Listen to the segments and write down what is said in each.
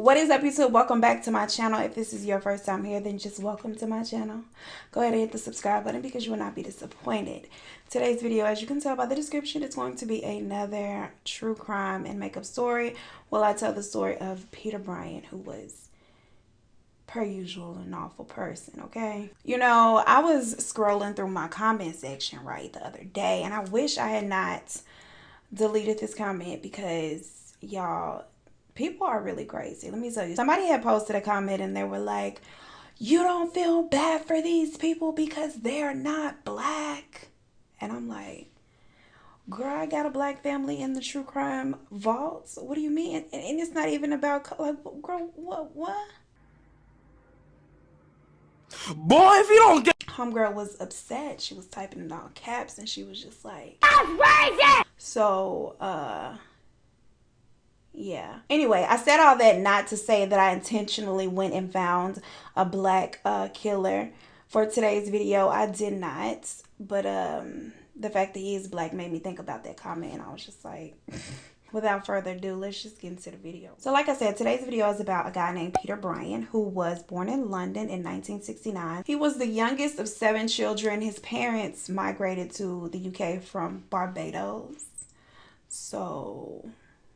What is up, YouTube? Welcome back to my channel. If this is your first time here, then just welcome to my channel. Go ahead and hit the subscribe button because you will not be disappointed. Today's video, as you can tell by the description, it's going to be another true crime and makeup story. Well, I tell the story of Peter Bryan, who was, per usual, an awful person, okay? You know, I was scrolling through my comment section, right, the other day, and I wish I had not deleted this comment because, y'all, people are really crazy. Let me tell you. Somebody had posted a comment and they were like, you don't feel bad for these people because they're not black. And I'm like, girl, I got a black family in the true crime vaults. What do you mean? And it's not even about, like, girl, what? Boy, if you don't get... Homegirl was upset. She was typing in all caps and she was just like, outrageous! So, yeah. Anyway, I said all that not to say that I intentionally went and found a black killer for today's video. I did not. But the fact that he is black made me think about that comment. And I was just like, without further ado, let's just get into the video. So like I said, today's video is about a guy named Peter Bryan, who was born in London in 1969. He was the youngest of 7 children. His parents migrated to the UK from Barbados. So...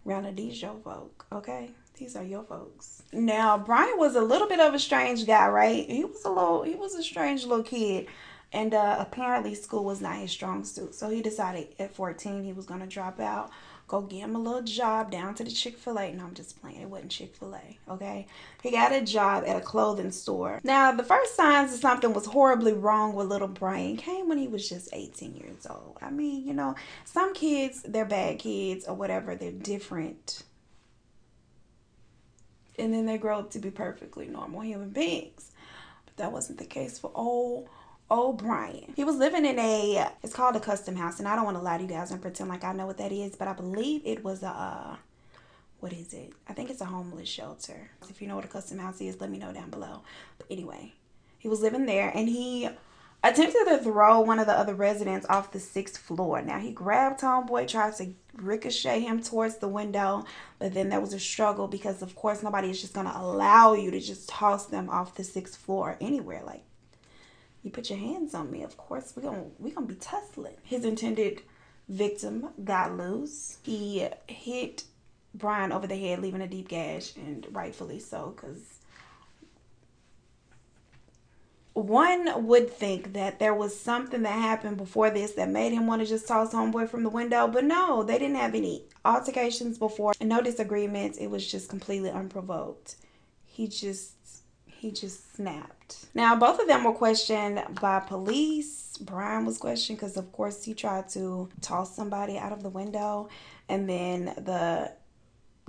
round of these your folk, okay? These are your folks. Now, Brian was a little bit of a strange guy, right? He was a strange little kid. And apparently school was not his strong suit. So he decided at 14 he was going to drop out, go get him a little job down to the Chick-fil-A. No, I'm just playing. It wasn't Chick-fil-A, okay? He got a job at a clothing store. Now, the first signs of something was horribly wrong with little Brian came when he was just 18 years old. I mean, you know, some kids, they're bad kids or whatever. They're different. And then they grow up to be perfectly normal human beings. But that wasn't the case for old Brian. He was living in it's called a custom house, and I don't want to lie to you guys and pretend like I know what that is, but I believe it was a what is it? I think it's a homeless shelter. If you know what a custom house is, let me know down below. But anyway, he was living there, and he attempted to throw one of the other residents off the 6th floor. Now, he grabbed homeboy, tried to ricochet him towards the window, but then there was a struggle because, of course, nobody is just going to allow you to just toss them off the 6th floor anywhere. Like, you put your hands on me, of course, we're gonna be tussling. His intended victim got loose. He hit Brian over the head, leaving a deep gash, and rightfully so, because one would think that there was something that happened before this that made him want to just toss homeboy from the window, but no, they didn't have any altercations before and no disagreements. It was just completely unprovoked. He just snapped. Now, both of them were questioned by police. Brian was questioned because, of course, he tried to toss somebody out of the window. And then the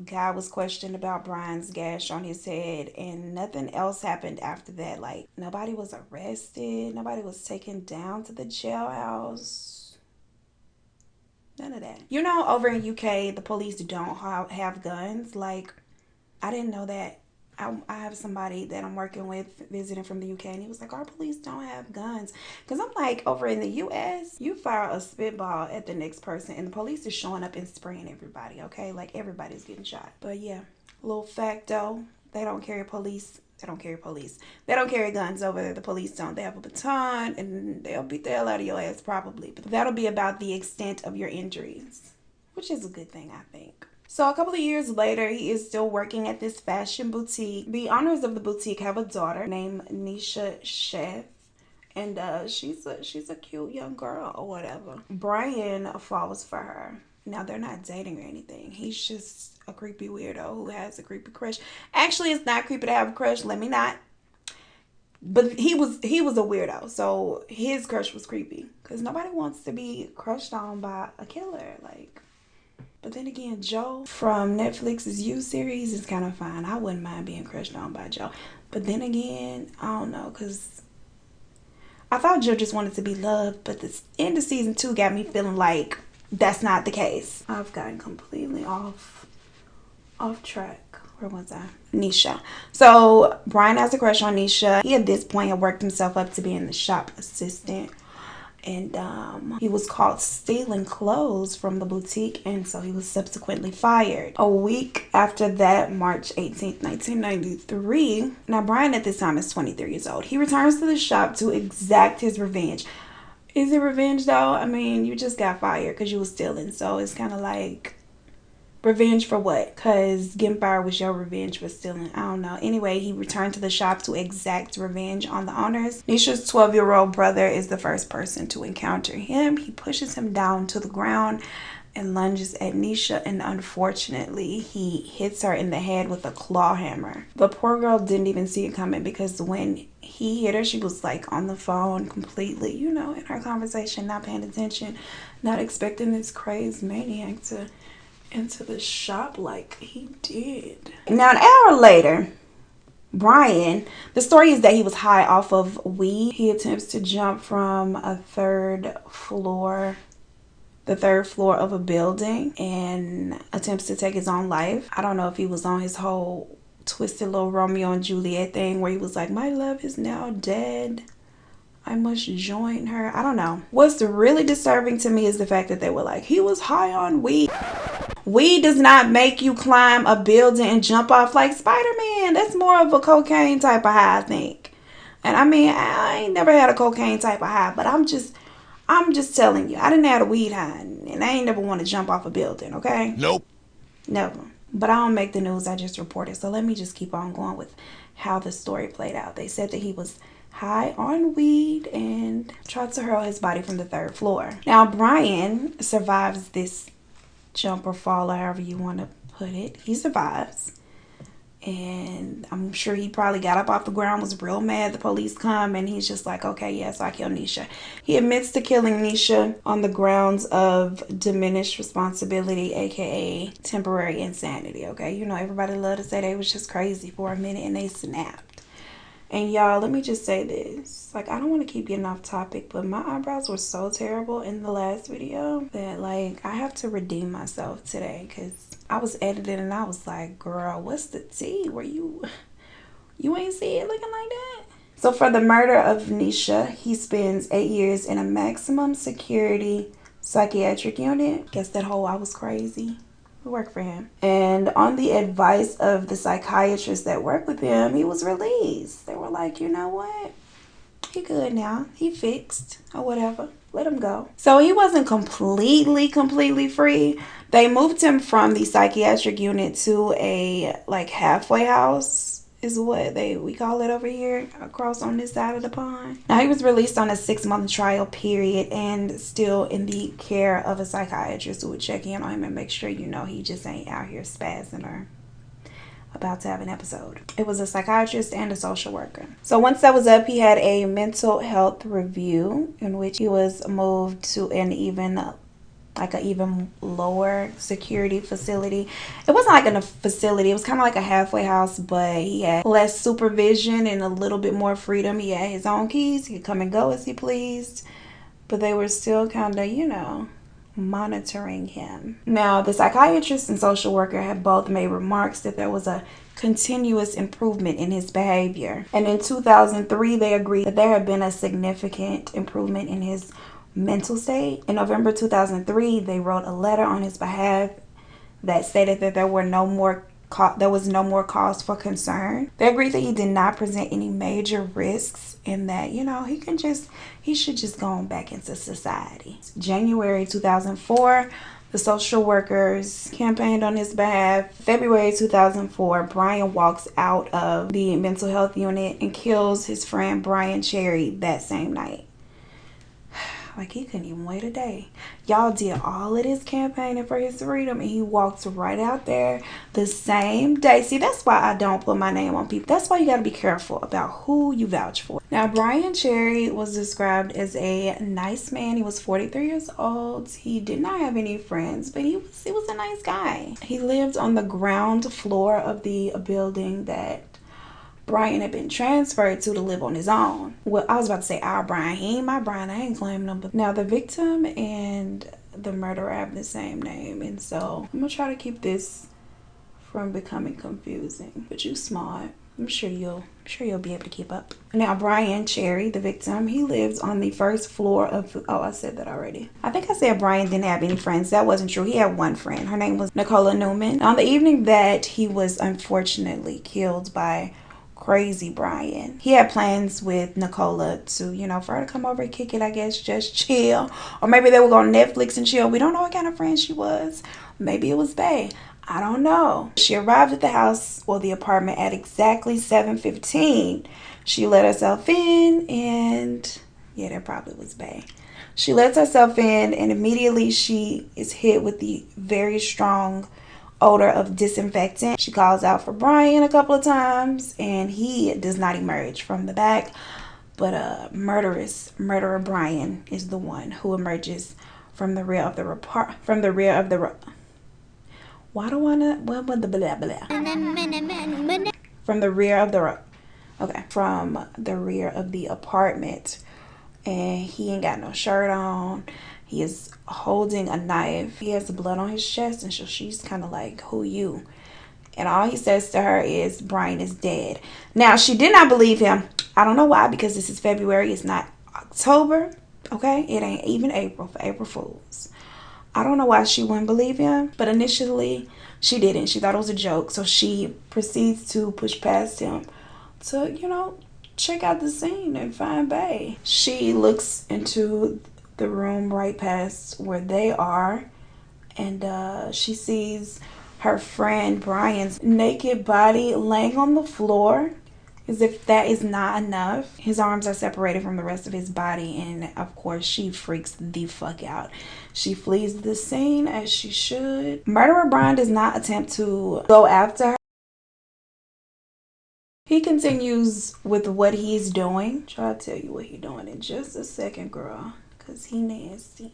guy was questioned about Brian's gash on his head. And nothing else happened after that. Like, nobody was arrested. Nobody was taken down to the jailhouse. None of that. You know, over in UK, the police don't have guns. Like, I didn't know that. I have somebody that I'm working with visiting from the UK, and he was like, our police don't have guns. Because I'm like, over in the US, you fire a spitball at the next person, and the police is showing up and spraying everybody, okay? Like, everybody's getting shot. But yeah, little fact though, they don't carry police. They don't carry guns over there. The police don't. They have a baton, and they'll beat the hell out of your ass probably. But that'll be about the extent of your injuries, which is a good thing, I think. So a couple of years later, he is still working at this fashion boutique. The owners of the boutique have a daughter named Nisha Sheth, and she's a cute young girl or whatever. Brian falls for her. Now, they're not dating or anything. He's just a creepy weirdo who has a creepy crush. Actually, it's not creepy to have a crush. Let me not. But he was a weirdo, so his crush was creepy because nobody wants to be crushed on by a killer, like. But then again, Joe from Netflix's You series is kind of fine. I wouldn't mind being crushed on by Joe. But then again, I don't know, because I thought Joe just wanted to be loved. But the end of season 2 got me feeling like that's not the case. I've gotten completely off track. Where was I? Nisha. So Brian has a crush on Nisha. He at this point had worked himself up to being the shop assistant. And he was caught stealing clothes from the boutique, and so he was subsequently fired. A week after that, March 18th, 1993, now Bryan at this time is 23 years old. He returns to the shop to exact his revenge. Is it revenge though? I mean, you just got fired because you was stealing, so it's kind of like, revenge for what? Because getting fired was your revenge for stealing. I don't know. Anyway, he returned to the shop to exact revenge on the owners. Nisha's 12-year-old brother is the first person to encounter him. He pushes him down to the ground and lunges at Nisha, and unfortunately, he hits her in the head with a claw hammer. The poor girl didn't even see it coming because when he hit her, she was like on the phone completely, you know, in her conversation, not paying attention, not expecting this crazed maniac to into the shop like he did. Now, an hour later, Bryan, the story is that he was high off of weed. He attempts to jump from the third floor of a building and attempts to take his own life. I don't know if he was on his whole twisted little Romeo and Juliet thing where he was like, my love is now dead, I must join her. I don't know. What's really disturbing to me is the fact that they were like, he was high on weed. Weed does not make you climb a building and jump off like Spider-Man. That's more of a cocaine type of high, I think. And I mean, I ain't never had a cocaine type of high, but I'm just telling you, I didn't have a weed high, and I ain't never want to jump off a building, okay? Nope. Never. But I don't make the news, I just report it. So let me just keep on going with how the story played out. They said that he was high on weed and tried to hurl his body from the third floor. Now, Bryan survives this jump or fall, or however you want to put it. He survives, and I'm sure he probably got up off the ground, was real mad. The police come, and he's just like, okay, yes, I killed Nisha. He admits to killing Nisha on the grounds of diminished responsibility, aka temporary insanity. Okay, you know, everybody love to say they was just crazy for a minute and they snapped. And y'all, let me just say this. Like, I don't want to keep getting off topic, but my eyebrows were so terrible in the last video that, like, I have to redeem myself today because I was editing and I was like, girl, what's the tea? Where you ain't see it looking like that? So for the murder of Nisha, he spends 8 years in a maximum security psychiatric unit. Guess that whole I was crazy. Work for him. And on the advice of the psychiatrists that work with him, he was released. They were like, you know what? He good now. He fixed or whatever. Let him go. So he wasn't completely free. They moved him from the psychiatric unit to a like halfway house is what we call it over here across on this side of the pond. Now he was released on a 6-month trial period and still in the care of a psychiatrist who would check in on him and make sure, you know, he just ain't out here spazzing or about to have an episode. It was a psychiatrist and a social worker. So once that was up, he had a mental health review in which he was moved to an even lower security facility. It wasn't like in a facility, it was kind of like a halfway house, but he had less supervision and a little bit more freedom. He had his own keys, he could come and go as he pleased, but they were still kind of, you know, monitoring him. Now, the psychiatrist and social worker had both made remarks that there was a continuous improvement in his behavior. And in 2003, they agreed that there had been a significant improvement in his mental state. In November 2003, they wrote a letter on his behalf that stated that there was no more cause for concern. They agreed that he did not present any major risks and that, you know, he should just go on back into society. January 2004, the social workers campaigned on his behalf. February 2004, Bryan walks out of the mental health unit and kills his friend Brian Cherry that same night. Like, he couldn't even wait a day. Y'all did all of this campaigning for his freedom, and he walked right out there the same day. See, that's why I don't put my name on people. That's why you got to be careful about who you vouch for. Now, Brian Cherry was described as a nice man. He was 43 years old. He did not have any friends, but he was a nice guy. He lived on the ground floor of the building that Bryan had been transferred to live on his own. Well, I was about to say our Bryan. He ain't my Bryan. I ain't claiming him. But now the victim and the murderer have the same name. And so I'm going to try to keep this from becoming confusing. But you smart. I'm sure you'll be able to keep up. Now, Brian Cherry, the victim, he lives on the first floor of, oh, I said that already. I think I said Brian didn't have any friends. That wasn't true. He had one friend. Her name was Nicola Newman. On the evening that he was unfortunately killed by crazy Brian, he had plans with Nicola to, you know, for her to come over and kick it, I guess, just chill. Or maybe they would go on Netflix and chill. We don't know what kind of friend she was. Maybe it was Bae. I don't know. She arrived at the house or the apartment at exactly 7:15. She let herself in and yeah, that probably was Bae. She lets herself in and immediately she is hit with the very strong odor of disinfectant. She calls out for Brian a couple of times and he does not emerge from the back. But murderer Brian is the one who emerges from the rear of the why do I not? What the blah blah? From the rear of the apartment, and he ain't got no shirt on. He is holding a knife. He has blood on his chest, and so she's kind of like, "Who you?" And all he says to her is, "Brian is dead." Now she did not believe him. I don't know why, because this is February. It's not October. Okay, it ain't even April for April Fools. I don't know why she wouldn't believe him, but initially she didn't. She thought it was a joke, so she proceeds to push past him to, you know, check out the scene and find Bae. She looks into the room right past where they are, and she sees her friend Brian's naked body laying on the floor. As if that is not enough, his arms are separated from the rest of his body, and of course she freaks the fuck out. She flees the scene as she should. Murderer Brian does not attempt to go after her. He continues with what he's doing. I'll tell you what he's doing in just a second, girl, because he nasty.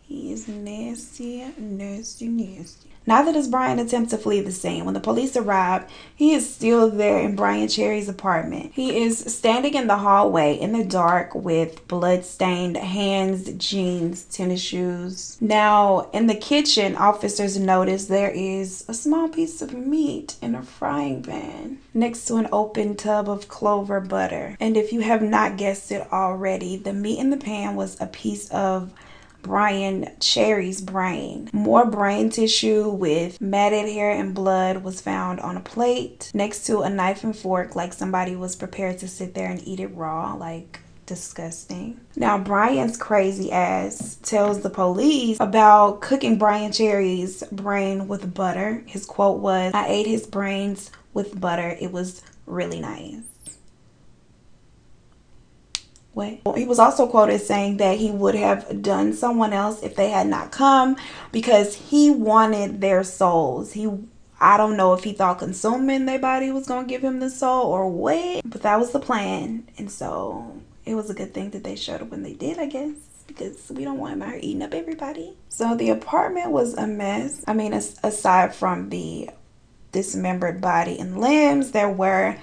He is nasty, nasty, nasty. Neither does Brian attempt to flee the scene. When the police arrive, he is still there in Brian Cherry's apartment. He is standing in the hallway in the dark with blood-stained hands, jeans, tennis shoes. Now, in the kitchen, officers notice there is a small piece of meat in a frying pan next to an open tub of clover butter. And if you have not guessed it already, the meat in the pan was a piece of Brian Cherry's brain. More brain tissue with matted hair and blood was found on a plate next to a knife and fork, like somebody was prepared to sit there and eat it raw. Like, disgusting. Now, Brian's crazy ass tells the police about cooking Brian Cherry's brain with butter. His quote was, "I ate his brains with butter. It was really nice." What? He was also quoted saying that he would have done someone else if they had not come because he wanted their souls. I don't know if he thought consuming their body was going to give him the soul or what, but that was the plan. And so it was a good thing that they showed up when they did, I guess, because we don't want him out here eating up everybody. So the apartment was a mess. I mean, aside from the dismembered body and limbs, there were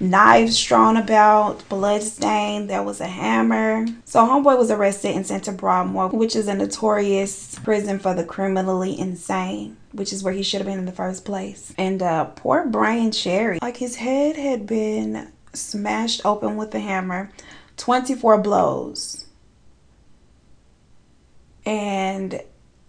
knives strewn about, blood stain, there was a hammer. So homeboy was arrested and sent to Broadmoor, which is a notorious prison for the criminally insane, which is where he should have been in the first place. And poor Brian Cherry, like his head had been smashed open with a hammer, 24 blows. And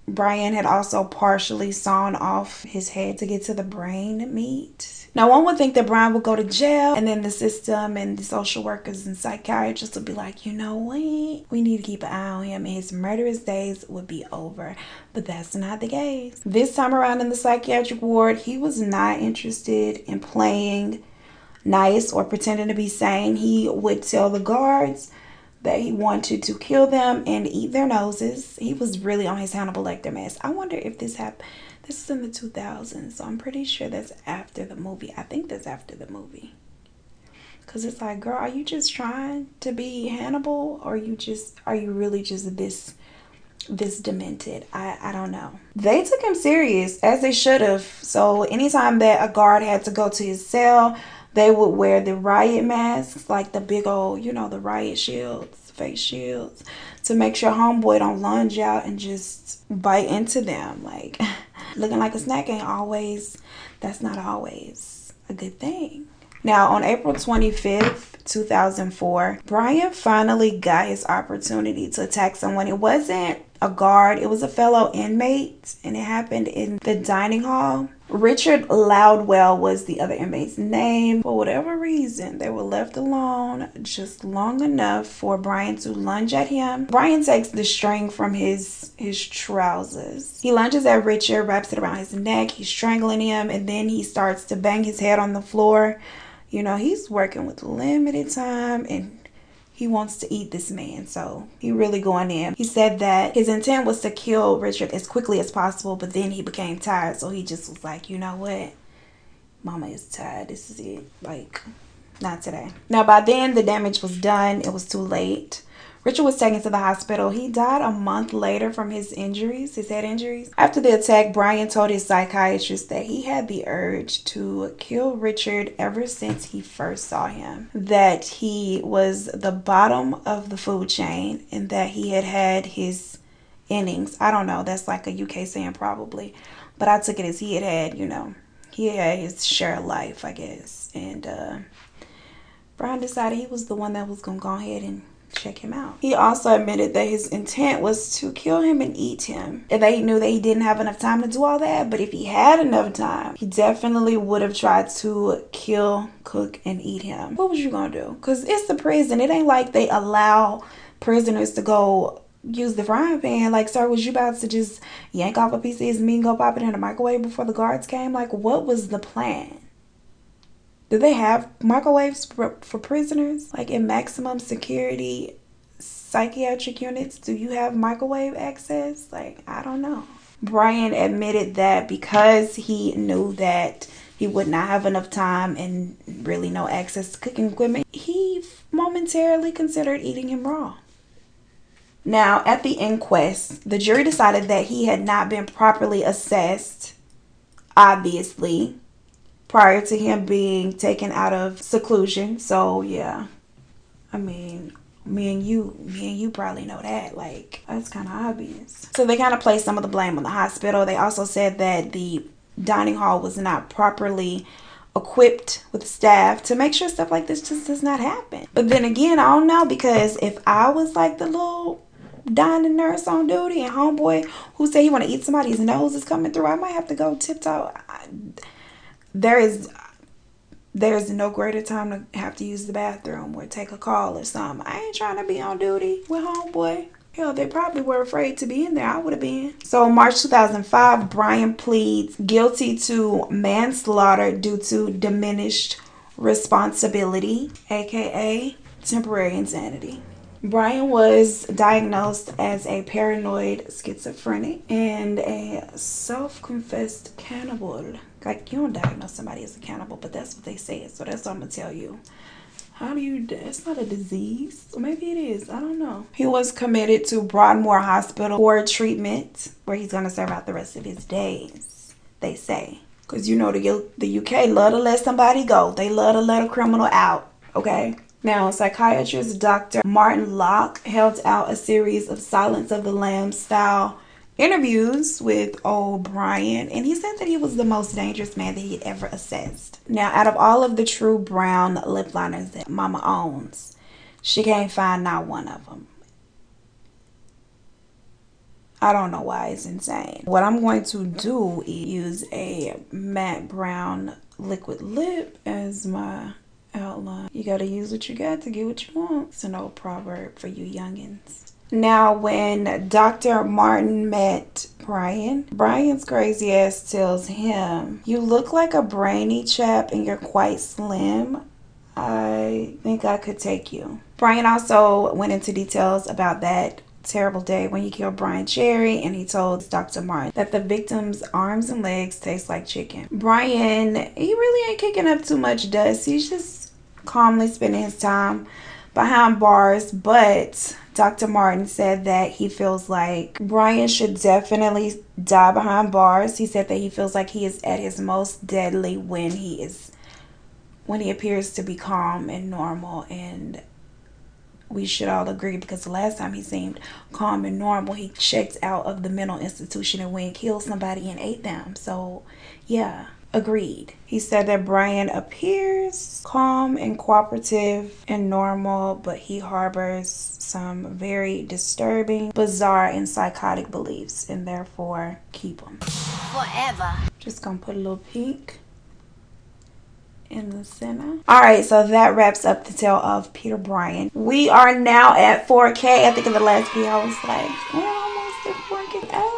Brian had also partially sawn off his head to get to the brain meat. Now, one would think that Brian would go to jail and then the system and the social workers and psychiatrists would be like, you know what? We need to keep an eye on him and his murderous days would be over. But that's not the case. This time around in the psychiatric ward, he was not interested in playing nice or pretending to be sane. He would tell the guards that he wanted to kill them and eat their noses. He was really on his Hannibal Lecter mess. I wonder if this happened. This is in the 2000s, so I'm pretty sure that's after the movie. I think that's after the movie. Because it's like, girl, are you just trying to be Hannibal? Or are you really just this demented? I don't know. They took him serious, as they should have. So anytime that a guard had to go to his cell, they would wear the riot masks, like the big old, the riot shields, face shields, to make sure homeboy don't lunge out and just bite into them. Like, looking like a snack ain't always, that's not always a good thing. Now, on April 25th, 2004, Bryan finally got his opportunity to attack someone. It wasn't a guard, it was a fellow inmate, and it happened in the dining hall. Richard Loudwell was the other inmate's name. For whatever reason, they were left alone just long enough for Bryan to lunge at him. Bryan takes the string from his trousers. He lunges at Richard, wraps it around his neck, he's strangling him, and then he starts to bang his head on the floor. You know, he's working with limited time and he wants to eat this man, so he really going in. He said that his intent was to kill Richard as quickly as possible, but then he became tired, so he just was like, you know what? Mama is tired. This is it. Like, not today. Now, by then, the damage was done. It was too late. Richard was taken to the hospital. He died a month later from his injuries, his head injuries. After the attack, Bryan told his psychiatrist that he had the urge to kill Richard ever since he first saw him. That he was the bottom of the food chain and that he had had his innings. I don't know. That's like a UK saying probably. But I took it as he had, you know, he had his share of life, I guess. And Bryan decided he was the one that was going to go ahead and check him out. He also admitted that his intent was to kill him and eat him, and that he knew that he didn't have enough time to do all that, but if he had enough time, he definitely would have tried to kill, cook, and eat him. What was you gonna do? Because it's the prison. It ain't like they allow prisoners to go use the frying pan. Like, sir, was you about to just yank off a piece of his meat and go pop it in the microwave before the guards came? Like, what was the plan? Do they have microwaves for prisoners? Like in maximum security psychiatric units, do you have microwave access? Like, I don't know. Bryan admitted that because he knew that he would not have enough time and really no access to cooking equipment, he momentarily considered eating him raw. Now, at the inquest, the jury decided that he had not been properly assessed, obviously, prior to him being taken out of seclusion. So yeah, I mean, me and you probably know that. Like, that's kind of obvious. So they kind of placed some of the blame on the hospital. They also said that the dining hall was not properly equipped with staff to make sure stuff like this just does not happen. But then again, I don't know, because if I was like the little dining nurse on duty and homeboy who said he want to eat somebody's nose is coming through, I might have to go tiptoe. There is no greater time to have to use the bathroom or take a call or something. I ain't trying to be on duty with homeboy. Hell, they probably were afraid to be in there. I would have been. So in March 2005, Bryan pleads guilty to manslaughter due to diminished responsibility, aka temporary insanity. Bryan was diagnosed as a paranoid schizophrenic and a self-confessed cannibal. Like, you don't diagnose somebody as a cannibal, but that's what they said, so that's what I'm gonna tell you. How do you, it's not a disease, or maybe it is, I don't know. He was committed to Broadmoor Hospital for treatment, where he's gonna serve out the rest of his days, they say. Because you know the UK love to let somebody go. They love to let a criminal out, okay? Now, psychiatrist Dr. Martin Locke held out a series of Silence of the Lambs style interviews with old Bryan, and he said that he was the most dangerous man that he had ever assessed. Now, out of all of the true brown lip liners that Mama owns, she can't find not one of them. I don't know why. It's insane. What I'm going to do is use a matte brown liquid lip as my outline. You gotta use what you got to get what you want. It's an old proverb for you youngins. Now, when Dr. Martin met Bryan, Bryan's crazy ass tells him, "You look like a brainy chap and you're quite slim. I think I could take you." Bryan also went into details about that terrible day when he killed Brian Cherry, and he told Dr. Martin that the victim's arms and legs taste like chicken. Bryan, he really ain't kicking up too much dust. He's just calmly spending his time behind bars, but Dr. Martin said that he feels like Bryan should definitely die behind bars. He said that he feels like he is at his most deadly when he appears to be calm and normal, and we should all agree, because the last time he seemed calm and normal, he checked out of the mental institution and went and killed somebody and ate them. So yeah, agreed. He said that Bryan appears calm and cooperative and normal, but he harbors some very disturbing, bizarre, and psychotic beliefs, and therefore keep him. Forever. Just gonna put a little pink in the center. Alright, so that wraps up the tale of Peter Bryan. We are now at 4K. I think in the last video I was like, we're almost at 4K.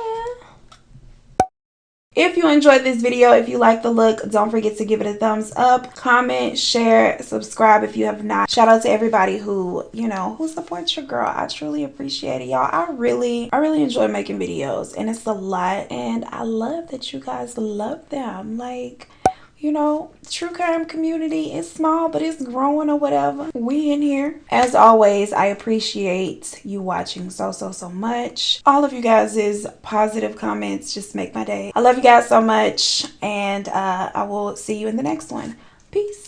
If you enjoyed this video, if you like the look, don't forget to give it a thumbs up, comment, share, subscribe if you have not. Shout out to everybody who, you know, who supports your girl. I truly appreciate it, y'all. I really enjoy making videos, and it's a lot, and I love that you guys love them. Like, you know, true crime community is small, but it's growing or whatever. We in here. As always, I appreciate you watching so much. All of you guys' positive comments just make my day. I love you guys so much, and I will see you in the next one. Peace.